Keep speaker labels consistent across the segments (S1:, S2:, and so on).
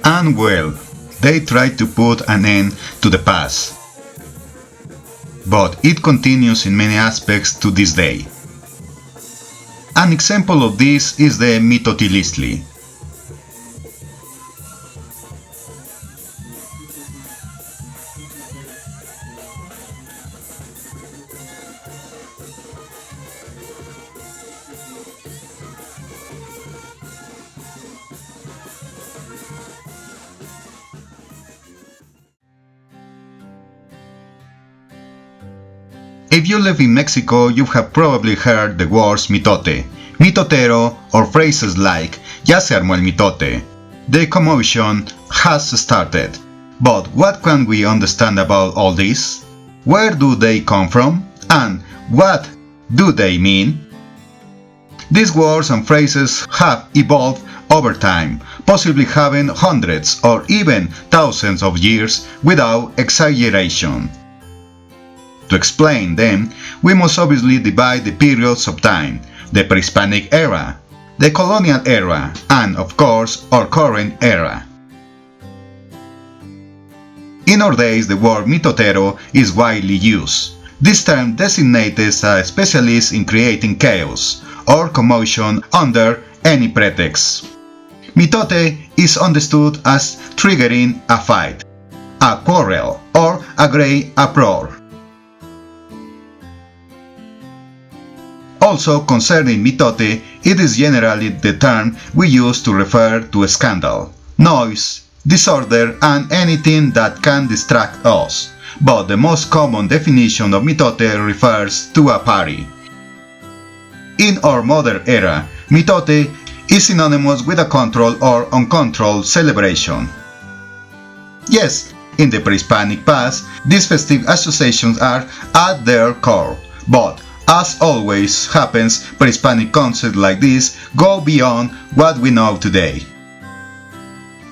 S1: And well, they tried to put an end to the past. But it continues in many aspects to this day. An example of this is the Mitotiliztli. If you live in Mexico, you have probably heard the words mitote, mitotero, or phrases like "ya se armó el mitote." The commotion has started. But what can we understand about all this? Where do they come from? And what do they mean? These words and phrases have evolved over time, possibly having hundreds or even thousands of years without exaggeration. To explain them, we must obviously divide the periods of time: the pre-Hispanic era, the colonial era, and of course our current era. In our days, the word mitotero is widely used. This term designates a specialist in creating chaos or commotion under any pretext. Mitote is understood as triggering a fight, a quarrel, or a great uproar. Also, concerning mitote, it is generally the term we use to refer to a scandal, noise, disorder, and anything that can distract us, but the most common definition of mitote refers to a party. In our modern era, mitote is synonymous with a controlled or uncontrolled celebration. Yes, in the pre-Hispanic past, these festive associations are at their core, but as always happens, pre-Hispanic concepts like this go beyond what we know today.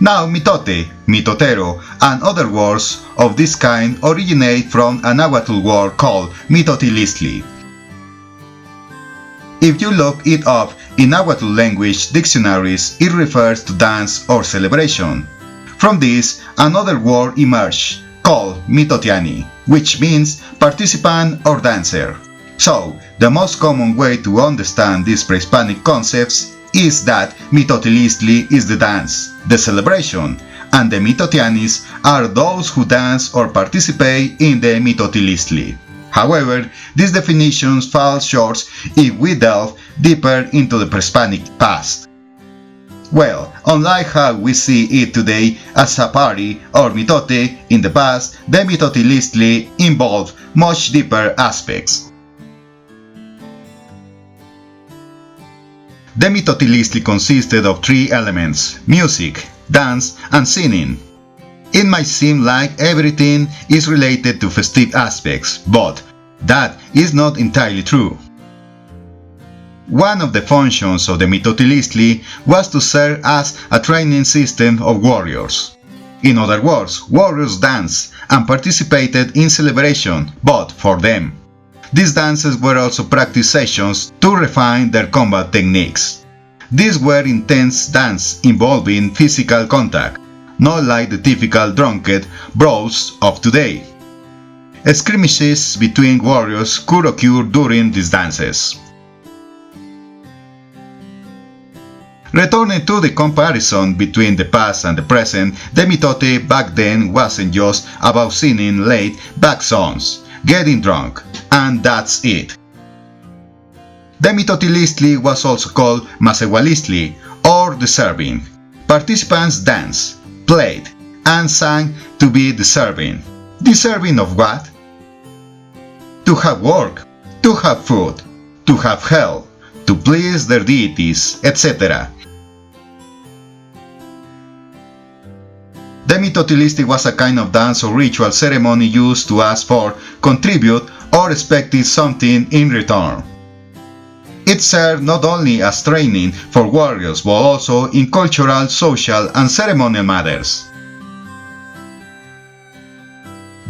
S1: Now mitote, mitotero, and other words of this kind originate from a nahuatl word called Mitotiliztli. If you look it up in nahuatl language dictionaries, it refers to dance or celebration. From this, another word emerged, called mitotiani, which means participant or dancer. So, the most common way to understand these pre-Hispanic concepts is that Mitotiliztli is the dance, the celebration, and the mitotianis are those who dance or participate in the Mitotiliztli. However, these definitions fall short if we delve deeper into the pre-Hispanic past. Well, unlike how we see it today as a party or mitote in the past, the Mitotiliztli involved much deeper aspects. The Mitotiliztli consisted of three elements: music, dance, and singing. It might seem like everything is related to festive aspects, but that is not entirely true. One of the functions of the Mitotiliztli was to serve as a training system of warriors. In other words, warriors danced and participated in celebration, but for them. These dances were also practice sessions to refine their combat techniques. These were intense dances involving physical contact, not like the typical drunken brawls of today. Skirmishes between warriors could occur during these dances. Returning to the comparison between the past and the present, the mitote back then wasn't just about singing laid-back songs, getting drunk, and that's it. The Mitotiliztli was also called Masehualistli, or deserving. Participants danced, played, and sang to be deserving. Deserving of what? To have work, to have food, to have health, to please their deities, etc. The Mitotiliztli was a kind of dance or ritual ceremony used to ask for, contribute, or expected something in return. It served not only as training for warriors but also in cultural, social, and ceremonial matters.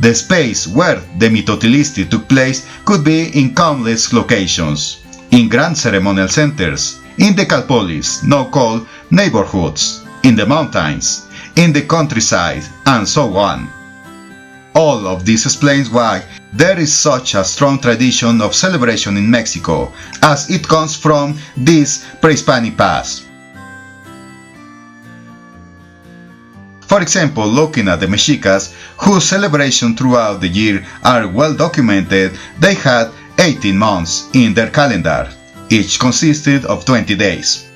S1: The space where the Mitotiliztli took place could be in countless locations: in grand ceremonial centers, in the calpolis, now called neighborhoods, in the mountains, in the countryside, and so on. All of this explains why there is such a strong tradition of celebration in Mexico, as it comes from this pre-Hispanic past. For example, looking at the Mexicas, whose celebrations throughout the year are well documented, they had 18 months in their calendar, each consisted of 20 days.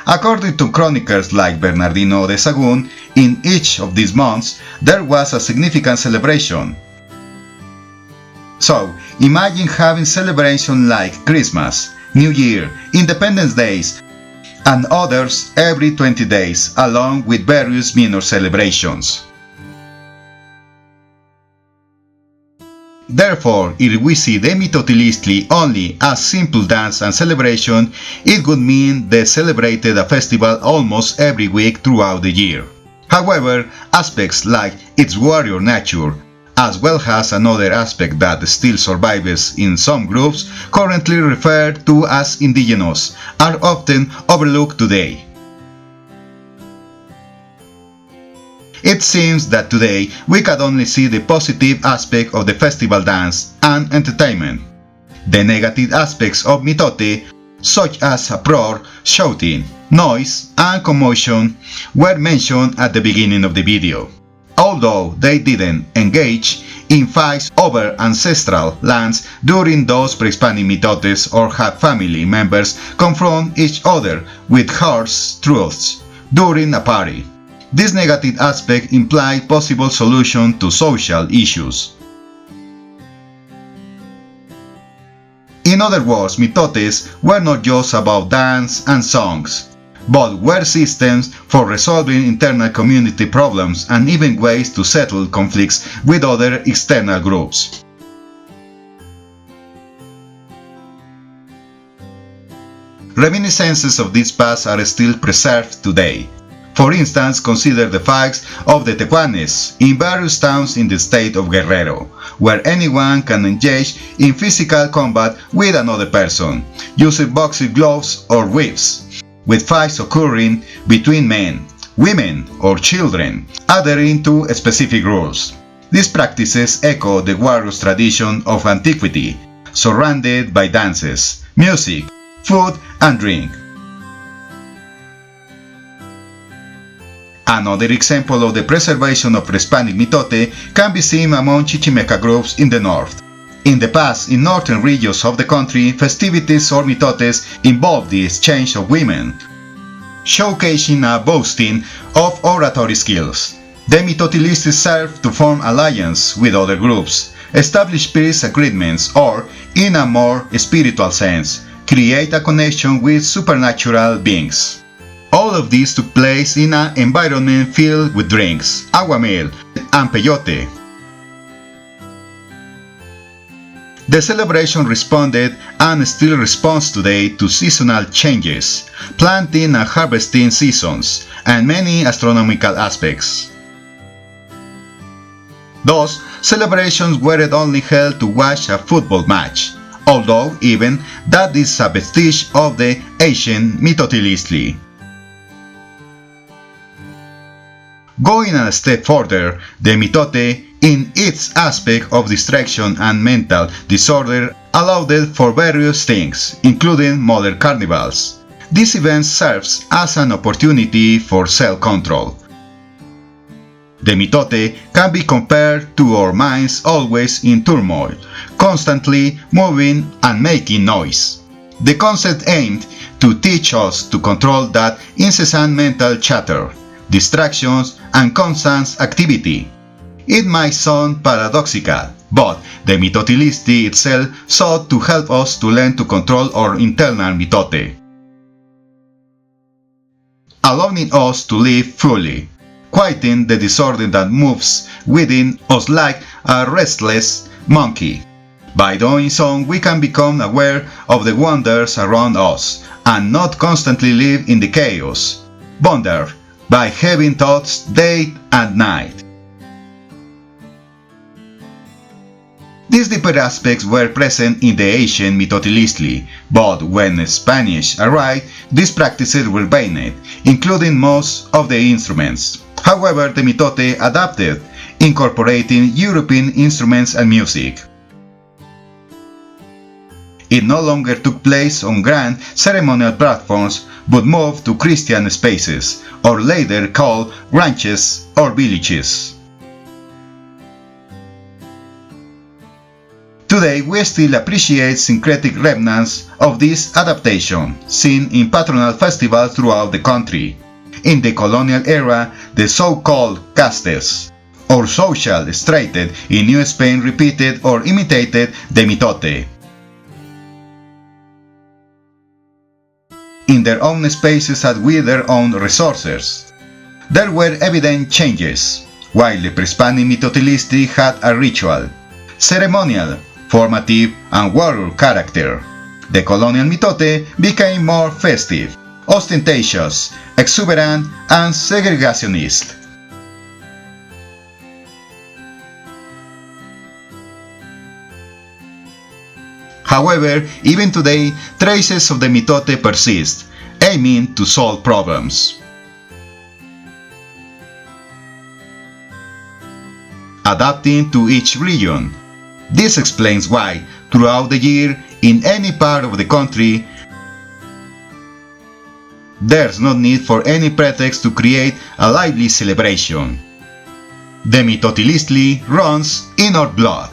S1: According to chroniclers like Bernardino de Sahagún, in each of these months there was a significant celebration. So, imagine having celebrations like Christmas, New Year, Independence Days, and others every 20 days, along with various minor celebrations. Therefore, if we see the Mitotiliztli only as simple dance and celebration, it would mean they celebrated a festival almost every week throughout the year. However, aspects like its warrior nature, as well as another aspect that still survives in some groups, currently referred to as indigenous, are often overlooked today. It seems that today we can only see the positive aspect of the festival dance and entertainment. The negative aspects of mitote, such as uproar, shouting, noise, and commotion, were mentioned at the beginning of the video. Although they didn't engage in fights over ancestral lands during those pre-Hispanic mitotes or had family members confront each other with harsh truths during a party. This negative aspect implied possible solution to social issues. In other words, mitotes were not just about dance and songs, but were systems for resolving internal community problems and even ways to settle conflicts with other external groups. Reminiscences of this past are still preserved today. For instance, consider the fights of the Tehuanes in various towns in the state of Guerrero, where anyone can engage in physical combat with another person, using boxing gloves or whips, with fights occurring between men, women, or children, adhering to specific rules. These practices echo the warriors' tradition of antiquity, surrounded by dances, music, food, and drink. Another example of the preservation of Hispanic mitote can be seen among Chichimeca groups in the north. In the past, in northern regions of the country, festivities or mitotes involved the exchange of women, showcasing a boasting of oratory skills. The Mitotiliztli served to form alliance with other groups, establish peace agreements, or, in a more spiritual sense, create a connection with supernatural beings. All of this took place in an environment filled with drinks, aguamiel, and peyote. The celebration responded and still responds today to seasonal changes, planting and harvesting seasons, and many astronomical aspects. Thus, celebrations weren't only held to watch a football match, although even that is a vestige of the ancient Mitotiliztli. Going a step further, the mitote, in its aspect of distraction and mental disorder, allowed for various things, including modern carnivals. This event serves as an opportunity for self-control. The mitote can be compared to our minds always in turmoil, constantly moving and making noise. The concept aimed to teach us to control that incessant mental chatter, distractions, and constant activity. It might sound paradoxical, but the Mitotiliztli itself sought to help us to learn to control our internal mitote, allowing us to live fully, quieting the disorder that moves within us like a restless monkey. By doing so, we can become aware of the wonders around us and not constantly live in the chaos, wonder by having thoughts day and night. These deeper aspects were present in the ancient Mitotiliztli, but when the Spanish arrived, these practices were banned, including most of the instruments. However, the mitote adapted, incorporating European instruments and music. It no longer took place on grand ceremonial platforms, but moved to Christian spaces, or later called ranches or villages. Today we still appreciate syncretic remnants of this adaptation, seen in patronal festivals throughout the country. In the colonial era, the so-called castes, or social strated in New Spain repeated or imitated the mitote. In their own spaces and with their own resources. There were evident changes. While the pre-Hispanic Mitotiliztli had a ritual, ceremonial, formative, and warrior character, the colonial mitote became more festive, ostentatious, exuberant, and segregationist. However, even today, traces of the mitote persist, aiming to solve problems. Adapting to each region. This explains why, throughout the year, in any part of the country, there's no need for any pretext to create a lively celebration. The Mitotiliztli runs in our blood.